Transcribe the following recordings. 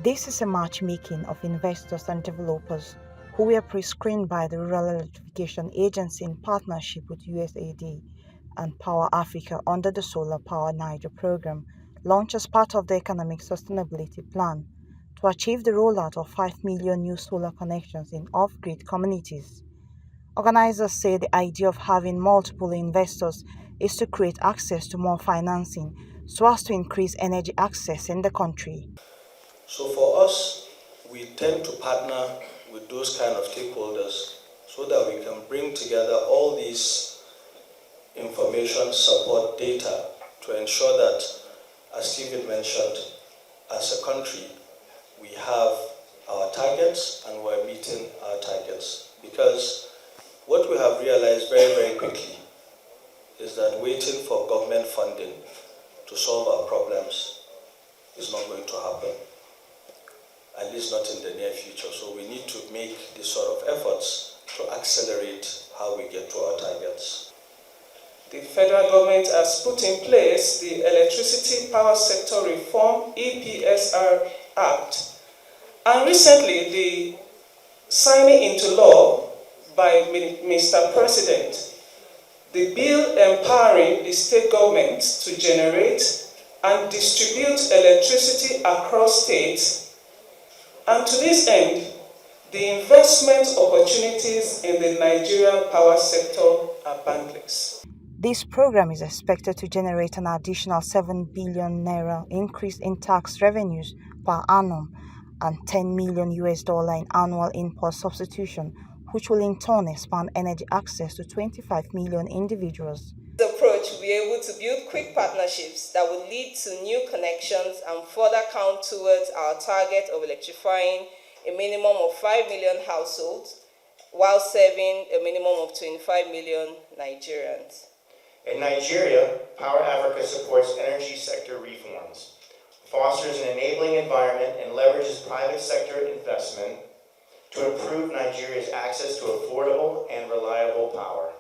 This is a matchmaking of investors and developers who were pre-screened by the Rural Electrification Agency in partnership with USAID and Power Africa under the Solar Power Niger program, launched as part of the Economic Sustainability Plan to achieve the rollout of 5 million new solar connections in off-grid communities. Organizers say the idea of having multiple investors is to create access to more financing so as to increase energy access in the country. So for us, we tend to partner with those kind of stakeholders so that we can bring together all these information, support, data to ensure that, as Stephen mentioned, as a country, we have our targets and we're meeting our targets. Because what we have realized very, very quickly is that waiting for government funding to solve our problems is not going to happen, at least not in the near future. So we need to make these sort of efforts to accelerate how we get to our targets. The federal government has put in place the Electricity Power Sector Reform EPSR Act, and recently the signing into law by Mr. President, the bill empowering the state governments to generate and distribute electricity across states, and to this end, the investment opportunities in the Nigerian power sector are boundless. This program is expected to generate an additional 7 billion naira increase in tax revenues per annum and $10 million in annual import substitution, which will in turn expand energy access to 25 million individuals. This approach will be able to build quick partnerships that will lead to new connections and further count towards our target of electrifying a minimum of 5 million households while serving a minimum of 25 million Nigerians. In Nigeria, Power Africa supports energy sector reforms, fosters an enabling environment, and leverages private sector investment to improve Nigeria's access to affordable and reliable power.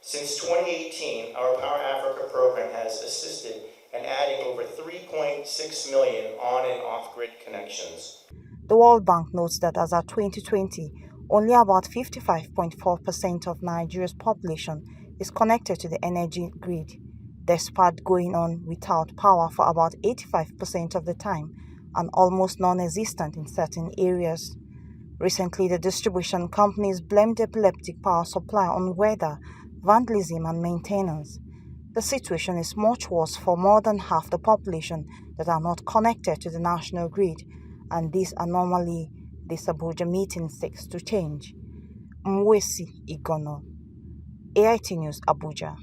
Since 2018, our Power Africa program has assisted in adding over 3.6 million on and off-grid connections. The World Bank notes that as of 2020, only about 55.4% of Nigeria's population is connected to the energy grid, despite going on without power for about 85% of the time and almost non-existent in certain areas. Recently, the distribution companies blamed the epileptic power supply on weather, vandalism and maintenance. The situation is much worse for more than half the population that are not connected to the national grid, and this anomaly this Abuja meeting seeks to change. Mwesi Igono, AIT News, Abuja.